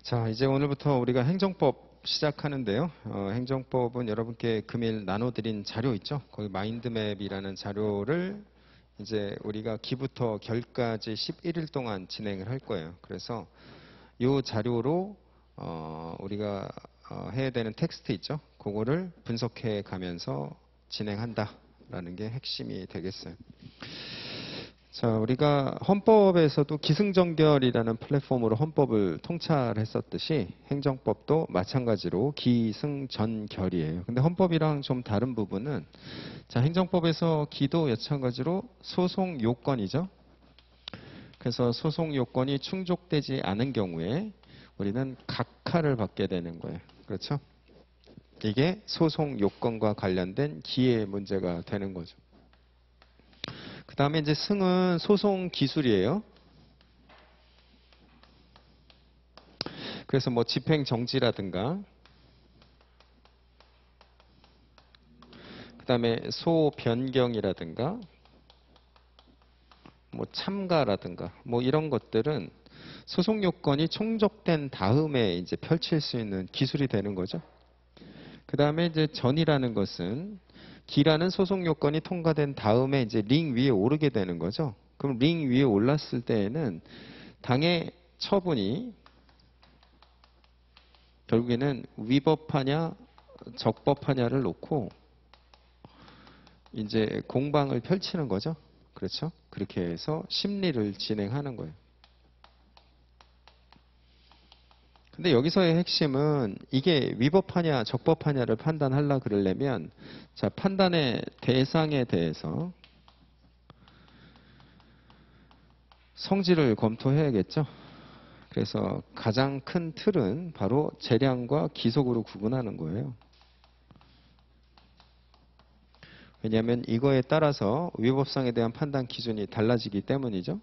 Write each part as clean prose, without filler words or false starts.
자, 이제 오늘부터 우리가 행정법 시작하는데요. 행정법은 여러분께 금일 나눠드린 자료 있죠? 거기 마인드맵이라는 자료를 이제 우리가 기부터 결까지 11일 동안 진행을 할 거예요. 그래서 이 자료로 우리가 해야 되는 텍스트 있죠? 그거를 분석해 가면서 진행한다라는 게 핵심이 되겠어요. 자, 우리가 헌법에서도 기승전결이라는 플랫폼으로 헌법을 통찰했었듯이 행정법도 마찬가지로 기승전결이에요. 근데 헌법이랑 좀 다른 부분은 자, 행정법에서 기도 마찬가지로 소송 요건이죠. 그래서 소송 요건이 충족되지 않은 경우에 우리는 각하를 받게 되는 거예요. 그렇죠? 이게 소송 요건과 관련된 기의 문제가 되는 거죠. 그 다음에 이제 승은 소송 기술이에요. 그래서 뭐 집행 정지라든가, 그 다음에 소변경이라든가, 뭐 참가라든가, 뭐 이런 것들은 소송 요건이 충족된 다음에 이제 펼칠 수 있는 기술이 되는 거죠. 그 다음에 이제 전이라는 것은 기라는 소송 요건이 통과된 다음에 이제 링 위에 오르게 되는 거죠. 그럼 링 위에 올랐을 때에는 당의 처분이 결국에는 위법하냐 적법하냐를 놓고 이제 공방을 펼치는 거죠. 그렇죠? 그렇게 해서 심리를 진행하는 거예요. 근데 여기서의 핵심은 이게 위법하냐 적법하냐를 판단하려 그러려면 자, 판단의 대상에 대해서 성질을 검토해야겠죠. 그래서 가장 큰 틀은 바로 재량과 기속으로 구분하는 거예요. 왜냐하면 이거에 따라서 위법성에 대한 판단 기준이 달라지기 때문이죠.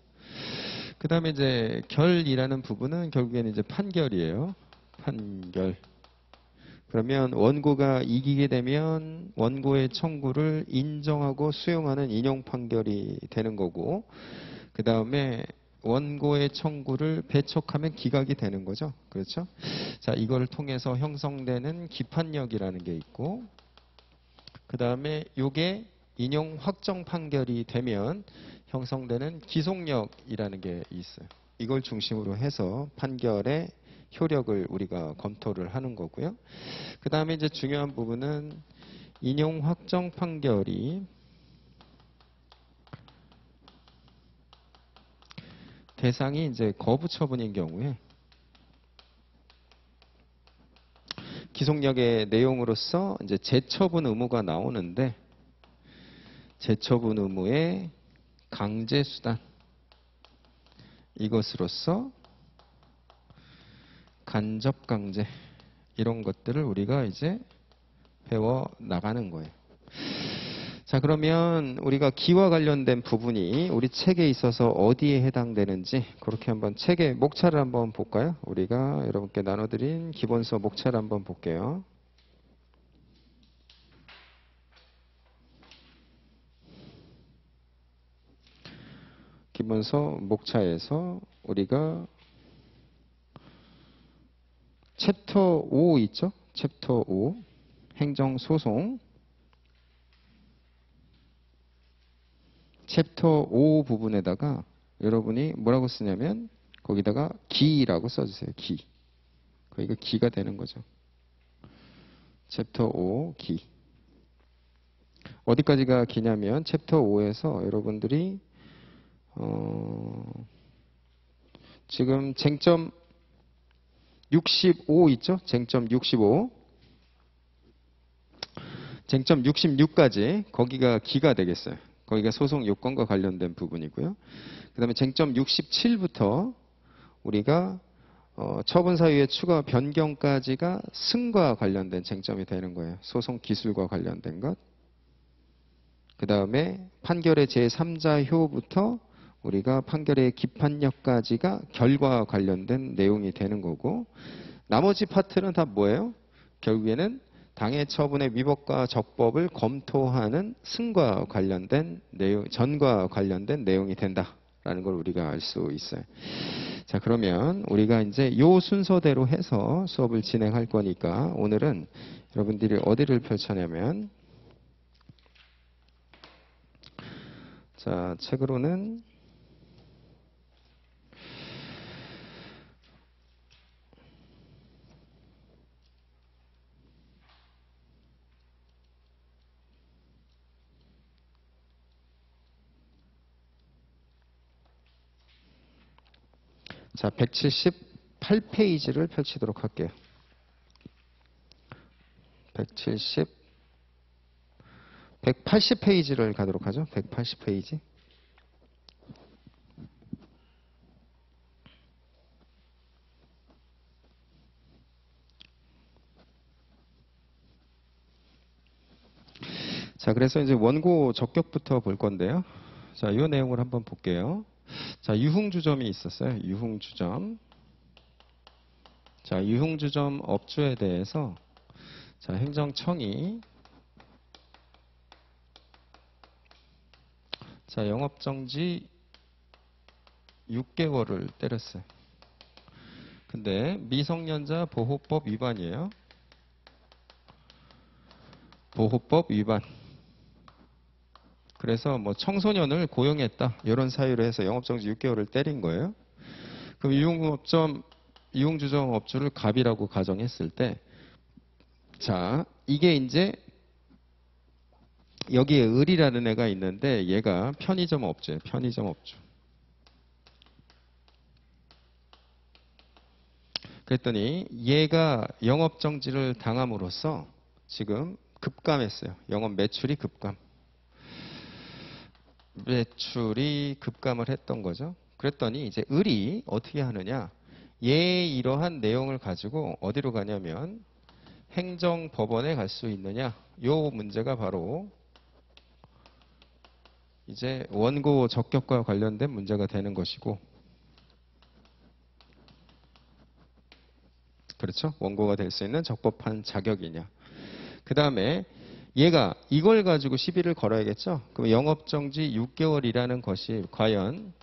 그 다음에 이제 결이라는 부분은 결국에는 이제 판결이에요. 판결. 그러면 원고가 이기게 되면 원고의 청구를 인정하고 수용하는 인용 판결이 되는 거고, 그 다음에 원고의 청구를 배척하면 기각이 되는 거죠. 그렇죠? 자, 이걸 통해서 형성되는 기판력이라는 게 있고, 그 다음에 이게 인용 확정 판결이 되면 형성되는 기속력이라는 게 있어요. 이걸 중심으로 해서 판결의 효력을 우리가 검토를 하는 거고요. 그 다음에 이제 중요한 부분은 인용 확정 판결이 대상이 이제 거부 처분인 경우에 기속력의 내용으로서 이제 재처분 의무가 나오는데 재처분 의무의 강제 수단 이것으로서 간접 강제 이런 것들을 우리가 이제 배워 나가는 거예요. 자, 그러면 우리가 기와 관련된 부분이 우리 책에 있어서 어디에 해당되는지 그렇게 한번 책의 목차를 한번 볼까요? 우리가 여러분께 나눠드린 기본서 목차를 한번 볼게요. 기본서 목차에서 우리가 챕터 5 있죠? 챕터 5 행정소송 챕터 5 부분에다가 여러분이 뭐라고 쓰냐면 거기다가 기라고 써주세요. 기. 거기가 기가 되는 거죠. 챕터 5 기. 어디까지가 기냐면 챕터 5에서 여러분들이 지금 쟁점 65 있죠? 쟁점 65. 쟁점 66까지 거기가 기가 되겠어요. 거기가 소송 요건과 관련된 부분이고요. 그 다음에 쟁점 67부터 우리가 처분 사유의 추가 변경까지가 승과 관련된 쟁점이 되는 거예요. 소송 기술과 관련된 것. 그 다음에 판결의 제3자효부터 우리가 판결의 기판력까지가 결과와 관련된 내용이 되는 거고, 나머지 파트는 다 뭐예요? 결국에는 당해 처분의 위법과 적법을 검토하는 승과 관련된 내용, 전과 관련된 내용이 된다라는 걸 우리가 알 수 있어요. 자, 그러면 우리가 이제 요 순서대로 해서 수업을 진행할 거니까 오늘은 여러분들이 어디를 펼쳐냐면, 자, 책으로는 자, 178페이지를 펼치도록 할게요. 180페이지를 가도록 하죠. 180페이지. 자, 그래서 이제 원고 적격부터 볼 건데요. 자, 이 내용을 한번 볼게요. 자, 유흥주점이 있었어요. 유흥주점. 자, 유흥주점 업주에 대해서 자, 행정청이 자, 영업정지 6개월을 때렸어요. 근데 미성년자 보호법 위반이에요. 보호법 위반. 그래서 뭐 청소년을 고용했다. 이런 사유로 해서 영업정지 6개월을 때린 거예요. 그럼 유흥주점 업주를 갑이라고 가정했을 때, 자, 이게 이제 여기에 을이라는 애가 있는데 얘가 편의점 업주예요. 편의점 업주. 그랬더니 얘가 영업정지를 당함으로써 지금 급감했어요. 영업 매출이 급감. 매출이 급감을 했던 거죠. 그랬더니 이제 을이 어떻게 하느냐. 얘 이러한 내용을 가지고 어디로 가냐면 행정법원에 갈 수 있느냐. 요 문제가 바로 이제 원고 적격과 관련된 문제가 되는 것이고, 그렇죠? 원고가 될 수 있는 적법한 자격이냐. 그 다음에 얘가 이걸 가지고 시비를 걸어야겠죠? 그럼 영업정지 6개월이라는 것이 과연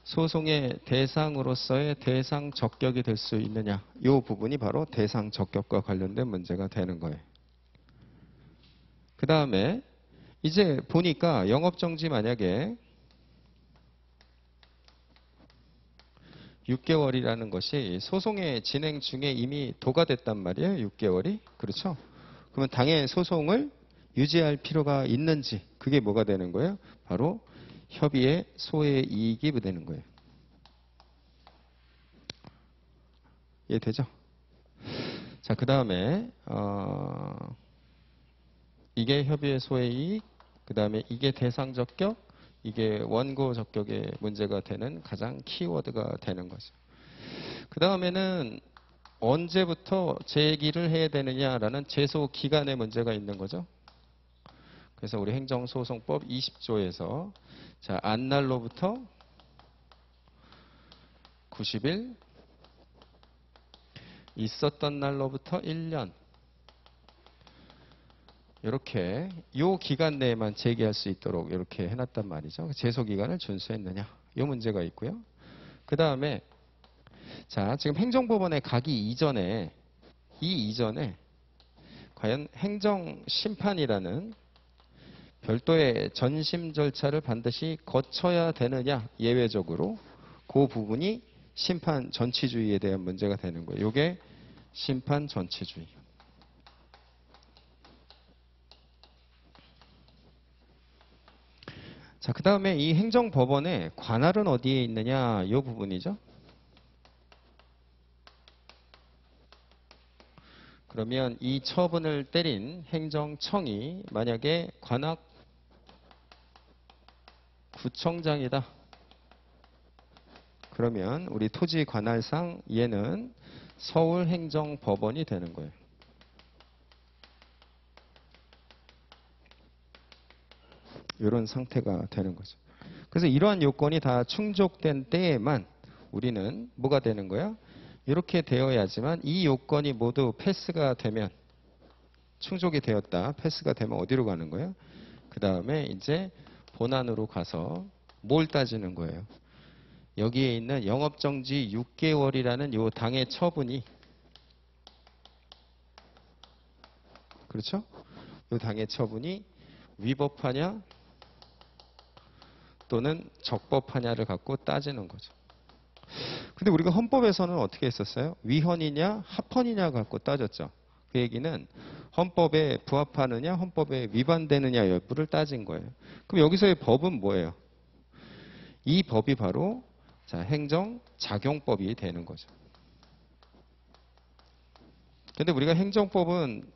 소송의 대상으로서의 대상 적격이 될 수 있느냐. 이 부분이 바로 대상 적격과 관련된 문제가 되는 거예요. 그 다음에 이제 보니까 영업정지 만약에 6개월이라는 것이 소송의 진행 중에 이미 도가 됐단 말이에요. 6개월이. 그렇죠? 그러면 당의 소송을 유지할 필요가 있는지, 그게 뭐가 되는 거예요? 바로 협의의 소의 이익이 되는 거예요. 이해되죠? 자, 그 다음에 이게 협의의 소의 이익, 그 다음에 이게 대상 적격, 이게 원고 적격의 문제가 되는 가장 키워드가 되는 거죠. 그 다음에는 언제부터 제기를 해야 되느냐라는 제소 기간의 문제가 있는 거죠. 그래서 우리 행정소송법 20조에서 자, 안날로부터 90일, 있었던 날로부터 1년, 이렇게 요 기간 내에만 제기할 수 있도록 이렇게 해놨단 말이죠. 제소 기간을 준수했느냐, 요 문제가 있고요. 그 다음에 자, 지금 행정법원에 가기 이전에 이 이전에 과연 행정심판이라는 별도의 전심 절차를 반드시 거쳐야 되느냐, 예외적으로 그 부분이 심판 전치주의에 대한 문제가 되는 거예요. 이게 심판 전치주의. 자, 그 다음에 이 행정법원의 관할은 어디에 있느냐, 이 부분이죠. 그러면 이 처분을 때린 행정청이 만약에 관악구청장이다. 그러면 우리 토지 관할상 얘는 서울행정법원이 되는 거예요. 이런 상태가 되는 거죠. 그래서 이러한 요건이 다 충족된 때에만 우리는 뭐가 되는 거야? 이렇게 되어야지만 이 요건이 모두 패스가 되면, 충족이 되었다, 패스가 되면 어디로 가는 거예요? 그 다음에 이제 본안으로 가서 뭘 따지는 거예요? 여기에 있는 영업정지 6개월이라는 요 당해 처분이 그렇죠? 요 당해 처분이 위법하냐 또는 적법하냐를 갖고 따지는 거죠. 근데 우리가 헌법에서는 어떻게 했었어요? 위헌이냐 합헌이냐 갖고 따졌죠. 그 얘기는 헌법에 부합하느냐 헌법에 위반되느냐 여부를 따진 거예요. 그럼 여기서의 법은 뭐예요? 이 법이 바로 자, 행정작용법이 되는 거죠. 근데 우리가 행정법은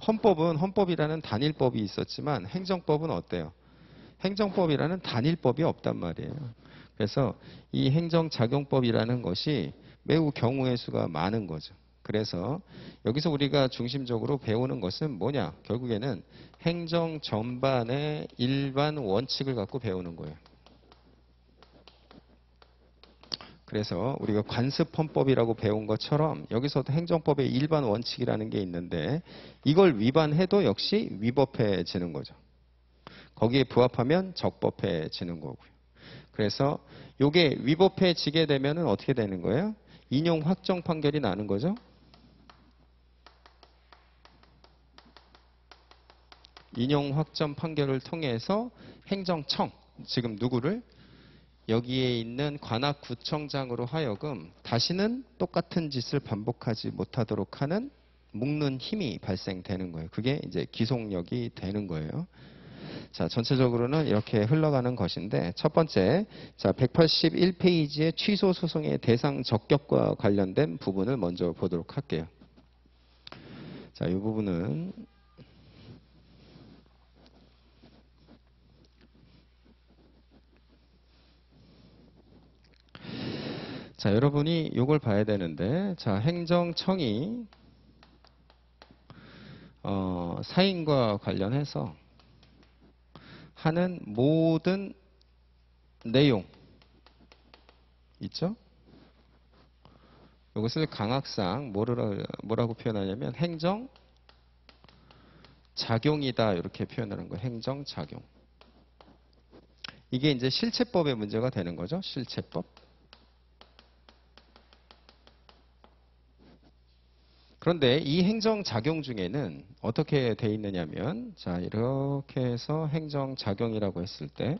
헌법은 헌법이라는 단일법이 있었지만 행정법은 어때요? 행정법이라는 단일법이 없단 말이에요. 그래서 이 행정작용법이라는 것이 매우 경우의 수가 많은 거죠. 그래서 여기서 우리가 중심적으로 배우는 것은 뭐냐? 결국에는 행정 전반의 일반 원칙을 갖고 배우는 거예요. 그래서 우리가 관습헌법이라고 배운 것처럼 여기서도 행정법의 일반 원칙이라는 게 있는데 이걸 위반해도 역시 위법해지는 거죠. 거기에 부합하면 적법해지는 거고요. 그래서 이게 위법해지게 되면 어떻게 되는 거예요? 인용 확정 판결이 나는 거죠. 인용 확정 판결을 통해서 행정청, 지금 누구를? 여기에 있는 관악구청장으로 하여금 다시는 똑같은 짓을 반복하지 못하도록 하는 묶는 힘이 발생되는 거예요. 그게 이제 기속력이 되는 거예요. 자, 전체적으로는 이렇게 흘러가는 것인데 첫 번째, 자, 181페이지의 취소 소송의 대상 적격과 관련된 부분을 먼저 보도록 할게요. 자, 이 부분은 자, 여러분이 이걸 봐야 되는데, 자, 행정청이 사인과 관련해서 하는 모든 내용 있죠? 이것을 강학상 뭐라고 표현하냐면 행정작용이다 이렇게 표현하는 거예요. 행정작용. 이게 이제 실체법의 문제가 되는 거죠. 실체법. 그런데 이 행정작용 중에는 어떻게 돼 있느냐면 자, 이렇게 해서 행정작용이라고 했을 때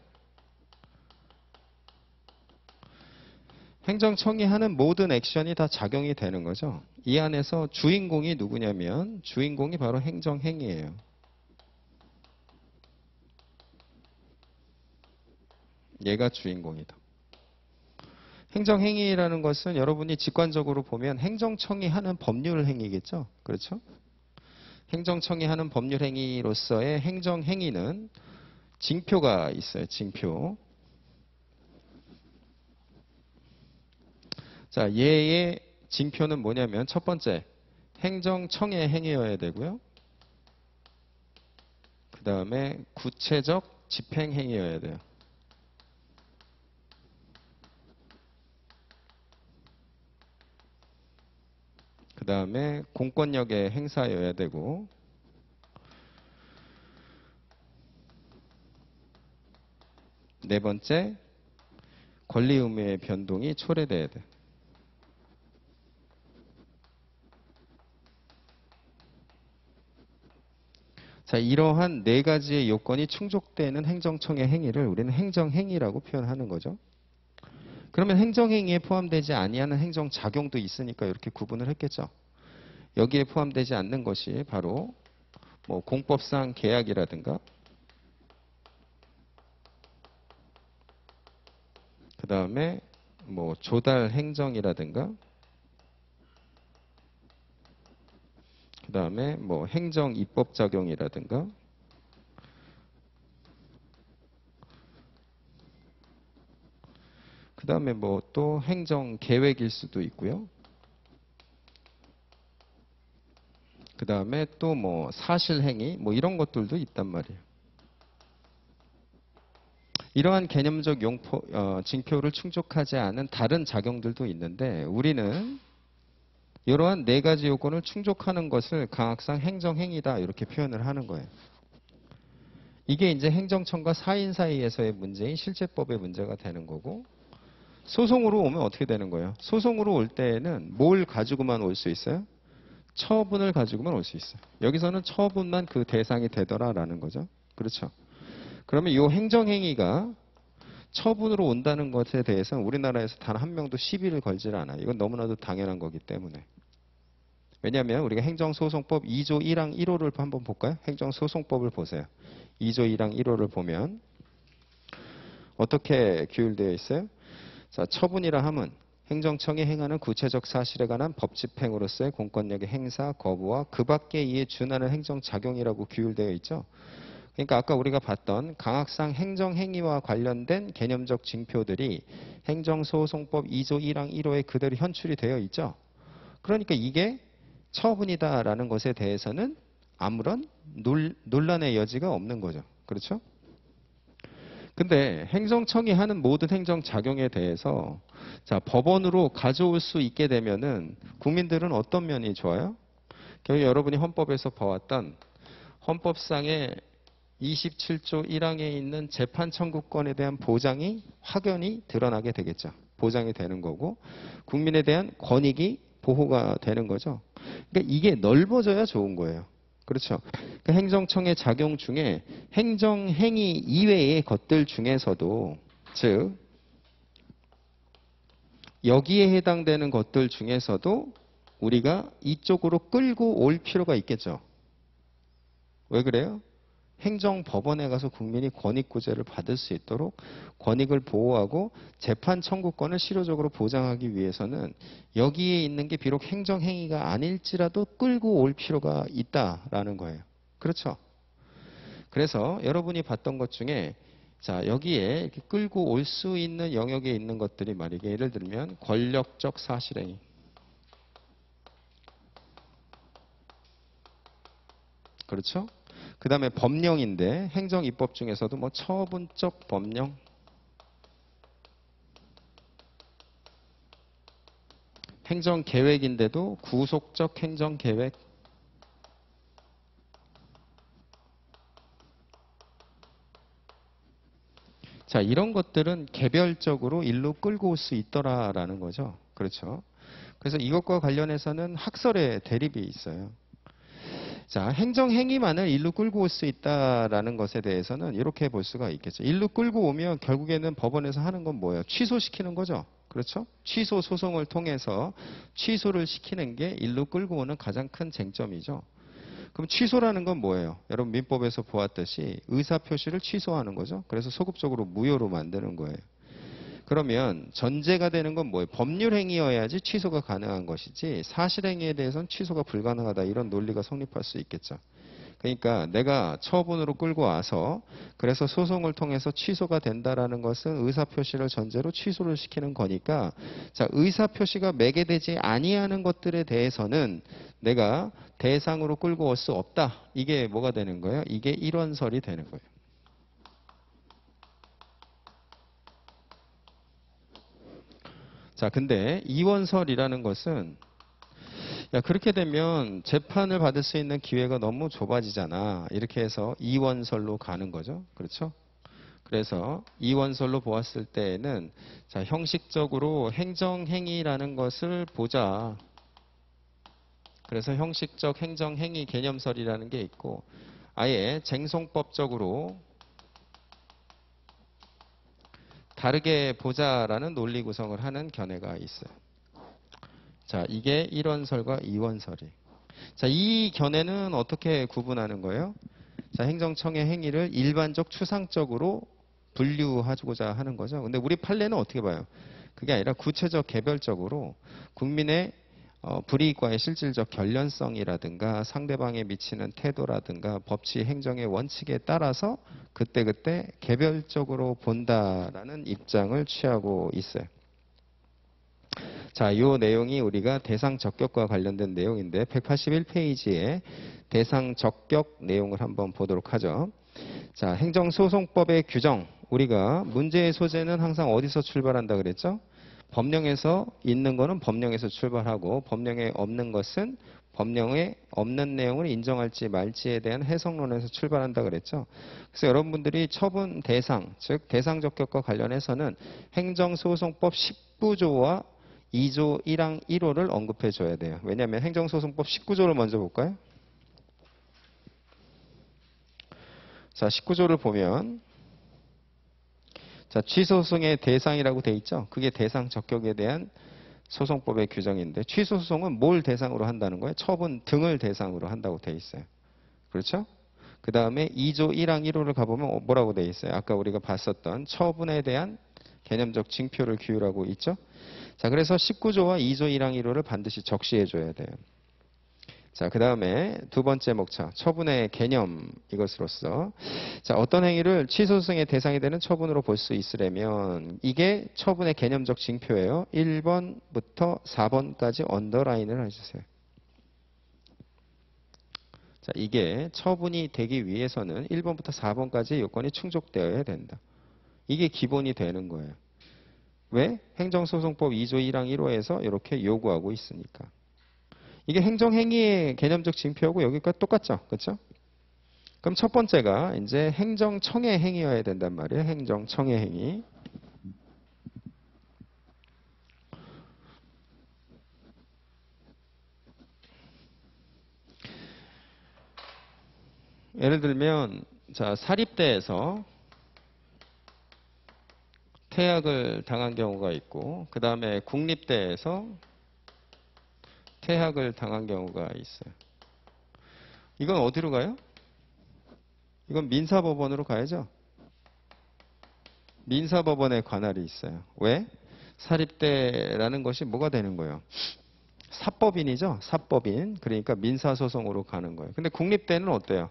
행정청이 하는 모든 액션이 다 작용이 되는 거죠. 이 안에서 주인공이 누구냐면 주인공이 바로 행정행위예요. 얘가 주인공이다. 행정행위라는 것은 여러분이 직관적으로 보면 행정청이 하는 법률 행위겠죠. 그렇죠? 행정청이 하는 법률 행위로서의 행정행위는 징표가 있어요. 징표. 자, 얘의 징표는 뭐냐면 첫 번째, 행정청의 행위여야 되고요. 그 다음에 구체적 집행행위여야 돼요. 그 다음에 공권력의 행사여야 되고 네 번째, 권리 의무의 변동이 초래돼야 돼. 자, 이러한 네 가지의 요건이 충족되는 행정청의 행위를 우리는 행정행위라고 표현하는 거죠. 그러면 행정행위에 포함되지 아니하는 행정작용도 있으니까 이렇게 구분을 했겠죠. 여기에 포함되지 않는 것이 바로 뭐 공법상 계약이라든가 그 다음에 뭐 조달 행정이라든가 그 다음에 뭐 행정 입법 작용이라든가 그 다음에 뭐 또 행정 계획일 수도 있고요. 그 다음에 또 뭐 사실행위 뭐 이런 것들도 있단 말이에요. 이러한 개념적 징표를 충족하지 않은 다른 작용들도 있는데 우리는 이러한 네 가지 요건을 충족하는 것을 강학상 행정행위다 이렇게 표현을 하는 거예요. 이게 이제 행정청과 사인 사이에서의 문제인 실제법의 문제가 되는 거고 소송으로 오면 어떻게 되는 거예요? 소송으로 올 때에는 뭘 가지고만 올 수 있어요? 처분을 가지고만 올 수 있어요. 여기서는 처분만 그 대상이 되더라라는 거죠. 그렇죠? 그러면 이 행정행위가 처분으로 온다는 것에 대해서는 우리나라에서 단 한 명도 시비를 걸질 않아요. 이건 너무나도 당연한 거기 때문에. 왜냐하면 우리가 행정소송법 2조 1항 1호를 한번 볼까요? 행정소송법을 보세요. 2조 1항 1호를 보면 어떻게 규율되어 있어요? 자, 처분이라 함은 행정청이 행하는 구체적 사실에 관한 법 집행으로서의 공권력의 행사, 거부와 그 밖에 이에 준하는 행정작용이라고 규율되어 있죠. 그러니까 아까 우리가 봤던 강학상 행정행위와 관련된 개념적 징표들이 행정소송법 2조 1항 1호에 그대로 현출이 되어 있죠. 그러니까 이게 처분이다라는 것에 대해서는 아무런 논란의 여지가 없는 거죠. 그렇죠? 근데 행정청이 하는 모든 행정작용에 대해서 자, 법원으로 가져올 수 있게 되면은 국민들은 어떤 면이 좋아요? 결국 여러분이 헌법에서 봐왔던 헌법상의 27조 1항에 있는 재판 청구권에 대한 보장이 확연히 드러나게 되겠죠. 보장이 되는 거고 국민에 대한 권익이 보호가 되는 거죠. 그러니까 이게 넓어져야 좋은 거예요. 그렇죠. 그러니까 행정청의 작용 중에 행정행위 이외의 것들 중에서도 즉 여기에 해당되는 것들 중에서도 우리가 이쪽으로 끌고 올 필요가 있겠죠. 왜 그래요? 행정법원에 가서 국민이 권익구제를 받을 수 있도록 권익을 보호하고 재판 청구권을 실효적으로 보장하기 위해서는 여기에 있는 게 비록 행정행위가 아닐지라도 끌고 올 필요가 있다라는 거예요. 그렇죠? 그래서 여러분이 봤던 것 중에 자, 여기에 이렇게 끌고 올 수 있는 영역에 있는 것들이 말이게 예를 들면 권력적 사실행위. 그렇죠? 그 다음에 법령인데 행정입법 중에서도 뭐 처분적 법령, 행정계획인데도 구속적 행정계획, 자, 이런 것들은 개별적으로 일로 끌고 올 수 있더라라는 거죠. 그렇죠? 그래서 이것과 관련해서는 학설의 대립이 있어요. 자, 행정행위만을 일로 끌고 올 수 있다라는 것에 대해서는 이렇게 볼 수가 있겠죠. 일로 끌고 오면 결국에는 법원에서 하는 건 뭐예요? 취소시키는 거죠. 그렇죠? 취소 소송을 통해서 취소를 시키는 게 일로 끌고 오는 가장 큰 쟁점이죠. 그럼 취소라는 건 뭐예요? 여러분 민법에서 보았듯이 의사표시를 취소하는 거죠. 그래서 소급적으로 무효로 만드는 거예요. 그러면 전제가 되는 건 뭐예요? 법률행위여야지 취소가 가능한 것이지 사실행위에 대해서는 취소가 불가능하다. 이런 논리가 성립할 수 있겠죠. 그러니까 내가 처분으로 끌고 와서 그래서 소송을 통해서 취소가 된다라는 것은 의사표시를 전제로 취소를 시키는 거니까 자, 의사표시가 매개되지 아니하는 것들에 대해서는 내가 대상으로 끌고 올 수 없다. 이게 뭐가 되는 거예요? 이게 일원설이 되는 거예요. 자, 근데 이원설이라는 것은 야, 그렇게 되면 재판을 받을 수 있는 기회가 너무 좁아지잖아. 이렇게 해서 이원설로 가는 거죠. 그렇죠? 그래서 이원설로 보았을 때에는 자, 형식적으로 행정행위라는 것을 보자. 그래서 형식적 행정행위 개념설이라는 게 있고 아예 쟁송법적으로 다르게 보자라는 논리 구성을 하는 견해가 있어요. 자, 이게 1원설과 2원설이. 자, 이 견해는 어떻게 구분하는 거예요? 자, 행정청의 행위를 일반적 추상적으로 분류하고자 하는 거죠. 근데 우리 판례는 어떻게 봐요? 그게 아니라 구체적 개별적으로 국민의 불이익과의 실질적 결련성이라든가 상대방에 미치는 태도라든가 법치 행정의 원칙에 따라서 그때그때 개별적으로 본다라는 입장을 취하고 있어요. 자, 이 내용이 우리가 대상 적격과 관련된 내용인데 181페이지에 대상 적격 내용을 한번 보도록 하죠. 자, 행정소송법의 규정. 우리가 문제의 소재는 항상 어디서 출발한다 그랬죠? 법령에서 있는 거는 법령에서 출발하고 법령에 없는 것은 법령에 없는 내용을 인정할지 말지에 대한 해석론에서 출발한다 그랬죠. 그래서 여러분들이 처분 대상, 즉 대상 적격과 관련해서는 행정소송법 19조와 2조 1항 1호를 언급해 줘야 돼요. 왜냐하면 행정소송법 19조를 먼저 볼까요? 자, 19조를 보면 자, 취소소송의 대상이라고 돼 있죠. 그게 대상 적격에 대한 소송법의 규정인데 취소소송은 뭘 대상으로 한다는 거예요? 처분 등을 대상으로 한다고 돼 있어요. 그렇죠? 그 다음에 2조 1항 1호를 가보면 뭐라고 돼 있어요? 아까 우리가 봤었던 처분에 대한 개념적 징표를 규율하고 있죠. 자, 그래서 19조와 2조 1항 1호를 반드시 적시해 줘야 돼요. 자, 그 다음에 두 번째 목차, 처분의 개념 이것으로서 자, 어떤 행위를 취소소송의 대상이 되는 처분으로 볼 수 있으려면 이게 처분의 개념적 징표예요. 1번부터 4번까지 언더라인을 해주세요. 자, 이게 처분이 되기 위해서는 1번부터 4번까지 요건이 충족되어야 된다. 이게 기본이 되는 거예요. 왜? 행정소송법 2조 1항 1호에서 이렇게 요구하고 있으니까. 이게 행정행위의 개념적 징표하고 여기가 똑같죠? 그렇죠? 그럼 첫 번째가 이제 행정청의 행위여야 된단 말이에요. 행정청의 행위. 예를 들면 자, 사립대에서 퇴학을 당한 경우가 있고 그 다음에 국립대에서 퇴학을 당한 경우가 있어요. 이건 어디로 가요? 이건 민사법원으로 가야죠. 민사법원에 관할이 있어요. 왜? 사립대라는 것이 뭐가 되는 거예요? 사법인이죠. 사법인. 그러니까 민사소송으로 가는 거예요. 근데 국립대는 어때요?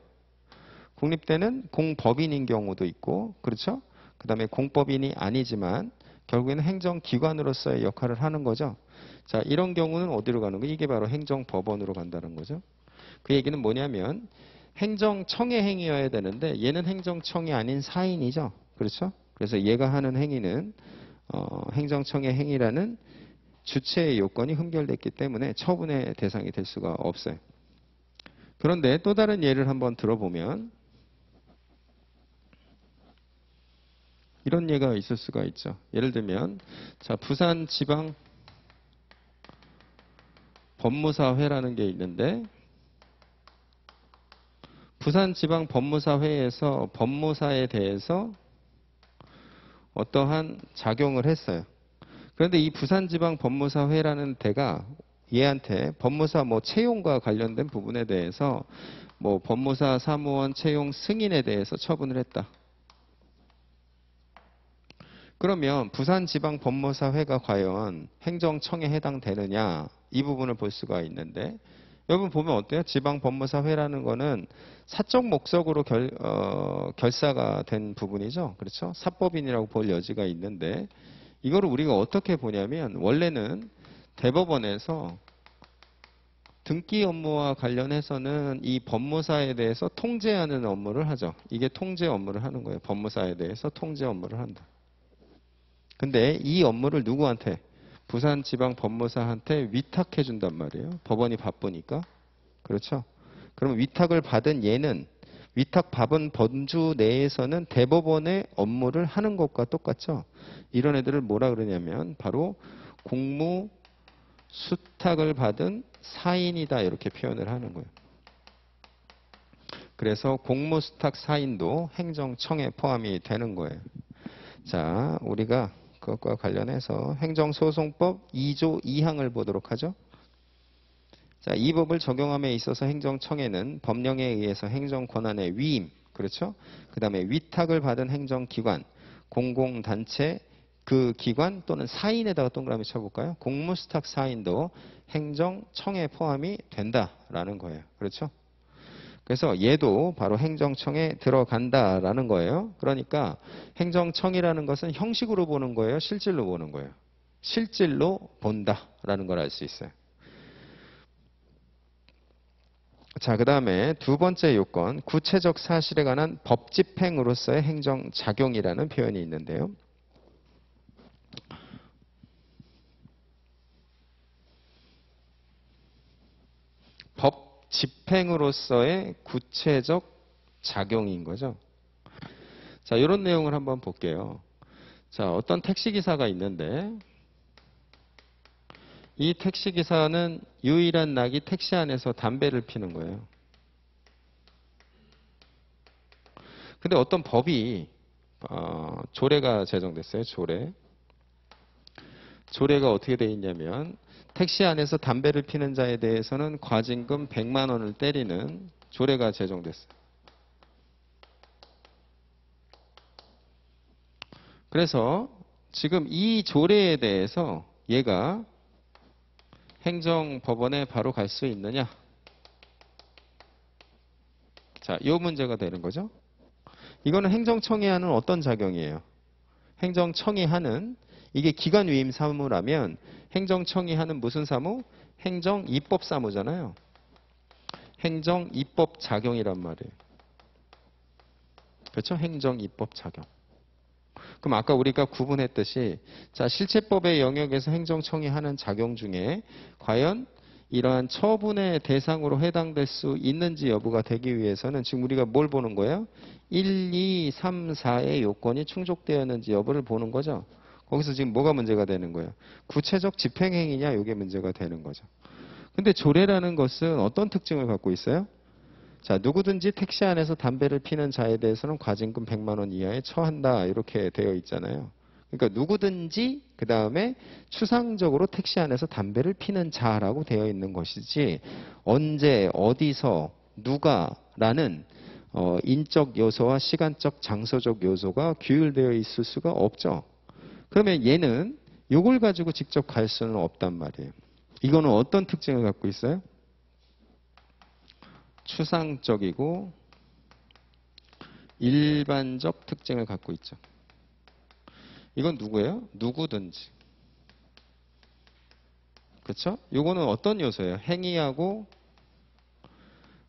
국립대는 공법인인 경우도 있고 그렇죠? 그 다음에 공법인이 아니지만 결국에는 행정기관으로서의 역할을 하는 거죠. 자, 이런 경우는 어디로 가는 거예요? 이게 바로 행정법원으로 간다는 거죠. 그 얘기는 뭐냐면 행정청의 행위여야 되는데 얘는 행정청이 아닌 사인이죠. 그렇죠? 그래서 얘가 하는 행위는 행정청의 행위라는 주체의 요건이 흠결됐기 때문에 처분의 대상이 될 수가 없어요. 그런데 또 다른 예를 한번 들어보면 이런 예가 있을 수가 있죠. 예를 들면 자, 부산지방 법무사회라는 게 있는데 부산지방법무사회에서 법무사에 대해서 어떠한 작용을 했어요. 그런데 이 부산지방법무사회라는 데가 얘한테 법무사 뭐 채용과 관련된 부분에 대해서 뭐 법무사 사무원 채용 승인에 대해서 처분을 했다. 그러면 부산지방법무사회가 과연 행정청에 해당되느냐 이 부분을 볼 수가 있는데 여러분 보면 어때요? 지방법무사회라는 거는 사적 목적으로 결사가 된 부분이죠. 그렇죠? 사법인이라고 볼 여지가 있는데 이거를 우리가 어떻게 보냐면 원래는 대법원에서 등기 업무와 관련해서는 이 법무사에 대해서 통제하는 업무를 하죠. 이게 통제 업무를 하는 거예요. 법무사에 대해서 통제 업무를 한다. 근데 이 업무를 누구한테? 부산지방법무사한테 위탁해 준단 말이에요. 법원이 바쁘니까. 그렇죠? 그럼 위탁을 받은 얘는 위탁 받은 범주 내에서는 대법원의 업무를 하는 것과 똑같죠? 이런 애들을 뭐라 그러냐면 바로 공무 수탁을 받은 사인이다 이렇게 표현을 하는 거예요. 그래서 공무수탁 사인도 행정청에 포함이 되는 거예요. 자, 우리가 그것과 관련해서 행정소송법 2조 2항을 보도록 하죠. 자, 이 법을 적용함에 있어서 행정청에는 법령에 의해서 행정권한의 위임, 그렇죠? 그 다음에 위탁을 받은 행정기관, 공공단체, 그 기관 또는 사인에다가 동그라미 쳐볼까요? 공무수탁 사인도 행정청에 포함이 된다라는 거예요. 그렇죠? 그래서 얘도 바로 행정청에 들어간다라는 거예요. 그러니까 행정청이라는 것은 형식으로 보는 거예요? 실질로 보는 거예요? 실질로 본다라는 걸 알 수 있어요. 자, 그 다음에 두 번째 요건, 구체적 사실에 관한 법 집행으로서의 행정작용이라는 표현이 있는데요. 집행으로서의 구체적 작용인 거죠. 자, 이런 내용을 한번 볼게요. 자, 어떤 택시기사가 있는데 이 택시기사는 유일한 낙이 택시 안에서 담배를 피는 거예요. 근데 어떤 법이 조례가 제정됐어요. 조례가 어떻게 돼 있냐면 택시 안에서 담배를 피는 자에 대해서는 과징금 100만 원을 때리는 조례가 제정됐어요. 그래서 지금 이 조례에 대해서 얘가 행정법원에 바로 갈 수 있느냐? 자, 이 문제가 되는 거죠. 이거는 행정청이 하는 어떤 작용이에요? 행정청이 하는 이게 기관 위임 사무라면 행정청이 하는 무슨 사무? 행정입법 사무잖아요. 행정입법 작용이란 말이에요. 그렇죠? 행정입법 작용. 그럼 아까 우리가 구분했듯이 자, 실체법의 영역에서 행정청이 하는 작용 중에 과연 이러한 처분의 대상으로 해당될 수 있는지 여부가 되기 위해서는 지금 우리가 뭘 보는 거예요? 1, 2, 3, 4의 요건이 충족되었는지 여부를 보는 거죠. 거기서 지금 뭐가 문제가 되는 거예요? 구체적 집행행위냐 이게 문제가 되는 거죠. 근데 조례라는 것은 어떤 특징을 갖고 있어요? 자, 누구든지 택시 안에서 담배를 피는 자에 대해서는 과징금 100만 원 이하에 처한다 이렇게 되어 있잖아요. 그러니까 누구든지 그 다음에 추상적으로 택시 안에서 담배를 피는 자라고 되어 있는 것이지 언제 어디서 누가라는 인적 요소와 시간적 장소적 요소가 규율되어 있을 수가 없죠. 그러면 얘는 이걸 가지고 직접 갈 수는 없단 말이에요. 이거는 어떤 특징을 갖고 있어요? 추상적이고 일반적 특징을 갖고 있죠. 이건 누구예요? 누구든지. 그렇죠? 이거는 어떤 요소예요? 행위하고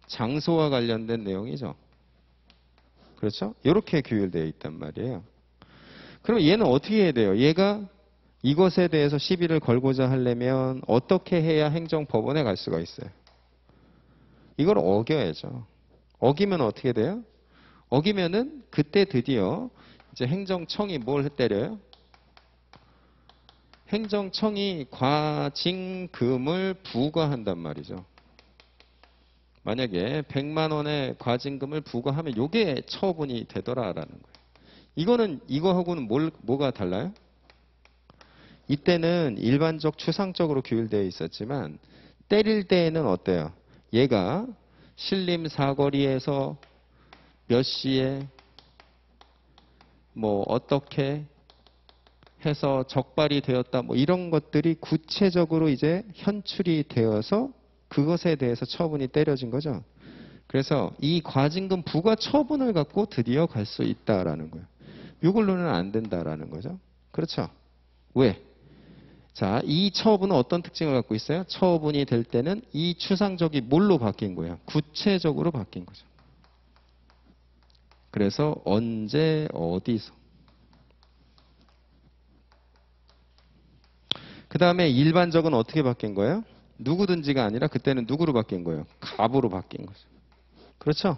장소와 관련된 내용이죠. 그렇죠? 이렇게 규율되어 있단 말이에요. 그럼 얘는 어떻게 해야 돼요? 얘가 이것에 대해서 시비를 걸고자 하려면 어떻게 해야 행정법원에 갈 수가 있어요? 이걸 어겨야죠. 어기면 어떻게 돼요? 어기면은 그때 드디어 이제 행정청이 뭘 때려요? 행정청이 과징금을 부과한단 말이죠. 만약에 100만 원의 과징금을 부과하면 이게 처분이 되더라라는 거예요. 이거는 이거하고는 뭐가 달라요? 이때는 일반적 추상적으로 규율되어 있었지만 때릴 때에는 어때요? 얘가 신림 사거리에서 몇 시에 뭐 어떻게 해서 적발이 되었다 뭐 이런 것들이 구체적으로 이제 현출이 되어서 그것에 대해서 처분이 때려진 거죠. 그래서 이 과징금 부과 처분을 갖고 드디어 갈 수 있다라는 거예요. 이걸로는 안 된다라는 거죠. 그렇죠? 왜? 자, 이 처분은 어떤 특징을 갖고 있어요? 처분이 될 때는 이 추상적이 뭘로 바뀐 거예요? 구체적으로 바뀐 거죠. 그래서 언제 어디서 그 다음에 일반적은 어떻게 바뀐 거예요? 누구든지가 아니라 그때는 누구로 바뀐 거예요? 갑으로 바뀐 거죠. 그렇죠?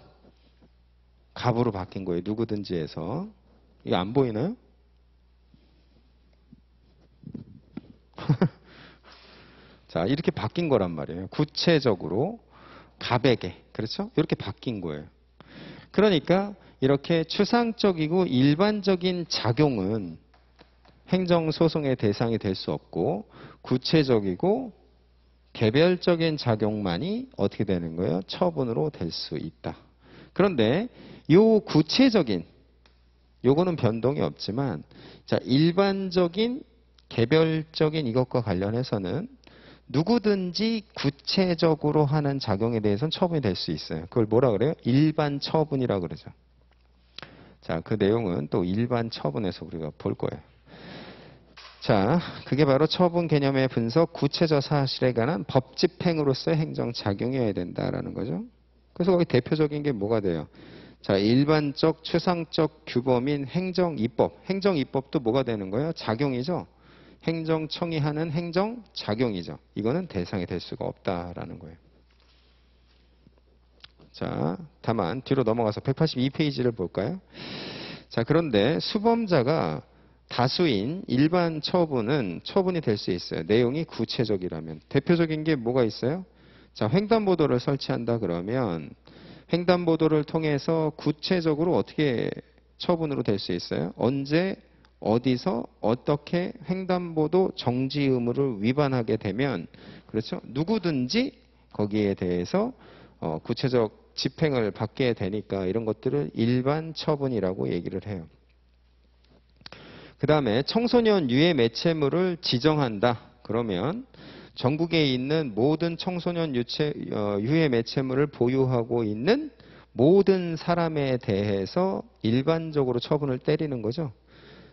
갑으로 바뀐 거예요. 누구든지에서. 이거 안 보이나요? 자, 이렇게 바뀐 거란 말이에요. 구체적으로 갑에게. 그렇죠? 이렇게 바뀐 거예요. 그러니까 이렇게 추상적이고 일반적인 작용은 행정소송의 대상이 될 수 없고 구체적이고 개별적인 작용만이 어떻게 되는 거예요? 처분으로 될 수 있다. 그런데 요 구체적인 요거는 변동이 없지만 자, 일반적인 개별적인 이것과 관련해서는 누구든지 구체적으로 하는 작용에 대해서는 처분이 될 수 있어요. 그걸 뭐라 그래요? 일반 처분이라고 그러죠. 자, 그 내용은 또 일반 처분에서 우리가 볼 거예요. 자, 그게 바로 처분 개념의 분석, 구체적 사실에 관한 법 집행으로서의 행정작용이어야 된다라는 거죠. 그래서 거기 대표적인 게 뭐가 돼요? 자, 일반적, 추상적 규범인 행정입법. 행정입법도 뭐가 되는 거예요? 작용이죠. 행정청이 하는 행정작용이죠. 이거는 대상이 될 수가 없다라는 거예요. 자, 다만 뒤로 넘어가서 182페이지를 볼까요? 자, 그런데 수범자가 다수인 일반 처분은 처분이 될 수 있어요. 내용이 구체적이라면. 대표적인 게 뭐가 있어요? 자, 횡단보도를 설치한다 그러면 횡단보도를 통해서 구체적으로 어떻게 처분으로 될 수 있어요? 언제, 어디서, 어떻게 횡단보도 정지 의무를 위반하게 되면, 그렇죠? 누구든지 거기에 대해서 구체적 집행을 받게 되니까 이런 것들을 일반 처분이라고 얘기를 해요. 그 다음에 청소년 유해 매체물을 지정한다. 그러면 전국에 있는 모든 청소년 유해 매체물을 보유하고 있는 모든 사람에 대해서 일반적으로 처분을 때리는 거죠.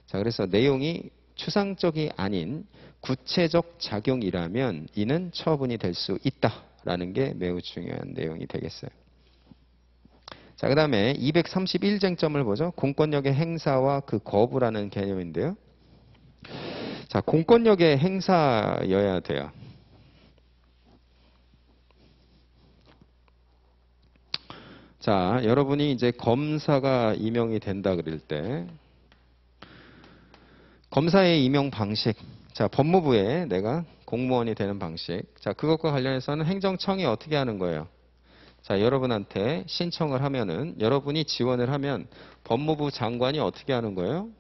자, 그래서 내용이 추상적이 아닌 구체적 작용이라면 이는 처분이 될 수 있다라는 게 매우 중요한 내용이 되겠어요. 자, 그 다음에 231쟁점을 보죠. 공권력의 행사와 그 거부라는 개념인데요. 자, 공권력의 행사여야 돼요. 자, 여러분이 이제 검사가 임용이 된다 그럴 때 검사의 임용 방식, 자, 법무부에 내가 공무원이 되는 방식, 자, 그것과 관련해서는 행정청이 어떻게 하는 거예요? 자, 여러분한테 신청을 하면은 여러분이 지원을 하면 법무부 장관이 어떻게 하는 거예요?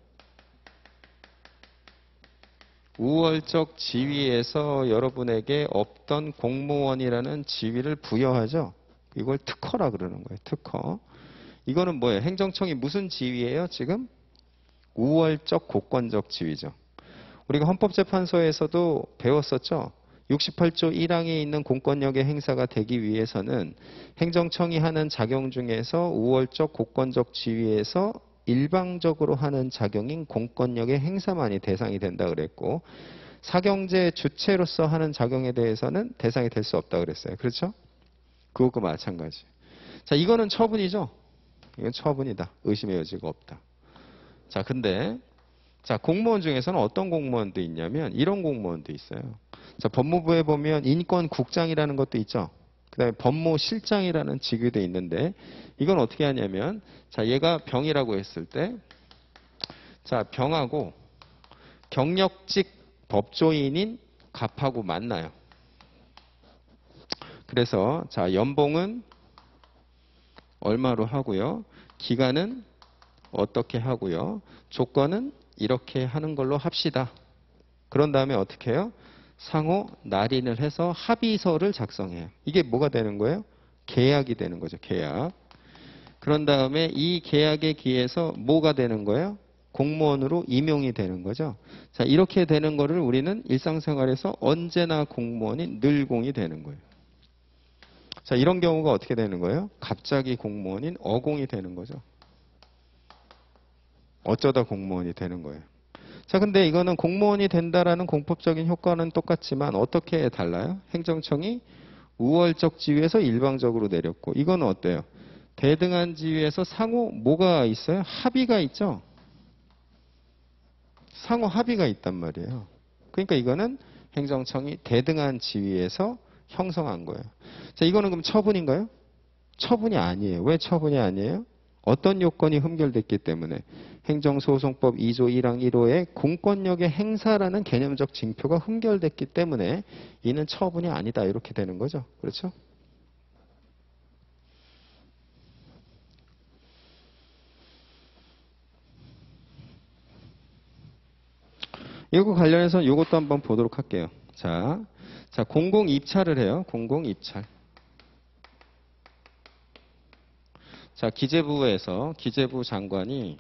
우월적 지위에서 여러분에게 없던 공무원이라는 지위를 부여하죠. 이걸 특허라 그러는 거예요. 특허. 이거는 뭐예요? 행정청이 무슨 지위예요? 지금 우월적 고권적 지위죠. 우리가 헌법재판소에서도 배웠었죠. 68조 1항에 있는 공권력의 행사가 되기 위해서는 행정청이 하는 작용 중에서 우월적 고권적 지위에서 일방적으로 하는 작용인 공권력의 행사만이 대상이 된다 그랬고, 사경제 주체로서 하는 작용에 대해서는 대상이 될 수 없다 그랬어요. 그렇죠? 그것과 마찬가지. 자, 이거는 처분이죠. 이건 처분이다. 의심의 여지가 없다. 자, 근데 자, 공무원 중에서는 어떤 공무원도 있냐면 이런 공무원도 있어요. 자, 법무부에 보면 인권국장이라는 것도 있죠. 그 다음에 법무실장이라는 직위도 있는데 이건 어떻게 하냐면, 자, 얘가 병이라고 했을 때, 자, 병하고 경력직 법조인인 갑하고 만나요. 그래서 자, 연봉은 얼마로 하고요. 기간은 어떻게 하고요. 조건은 이렇게 하는 걸로 합시다. 그런 다음에 어떻게 해요? 상호 날인을 해서 합의서를 작성해요. 이게 뭐가 되는 거예요? 계약이 되는 거죠. 계약. 그런 다음에 이 계약에 기해서 뭐가 되는 거예요? 공무원으로 임용이 되는 거죠. 자, 이렇게 되는 거를 우리는 일상생활에서 언제나 공무원이 늘공이 되는 거예요. 자, 이런 경우가 어떻게 되는 거예요? 갑자기 공무원인 어공이 되는 거죠. 어쩌다 공무원이 되는 거예요. 자, 근데 이거는 공무원이 된다라는 공법적인 효과는 똑같지만 어떻게 달라요? 행정청이 우월적 지위에서 일방적으로 내렸고, 이거는 어때요? 대등한 지위에서 상호 뭐가 있어요? 합의가 있죠? 상호 합의가 있단 말이에요. 그러니까 이거는 행정청이 대등한 지위에서 형성한 거예요. 자, 이거는 그럼 처분인가요? 처분이 아니에요. 왜 처분이 아니에요? 어떤 요건이 흠결됐기 때문에 행정소송법 2조 1항 1호의 공권력의 행사라는 개념적 징표가 흠결됐기 때문에 이는 처분이 아니다. 이렇게 되는 거죠. 그렇죠? 이거 관련해서 이것도 한번 보도록 할게요. 자, 공공 입찰을 해요. 공공 입찰. 자, 기재부에서 기재부 장관이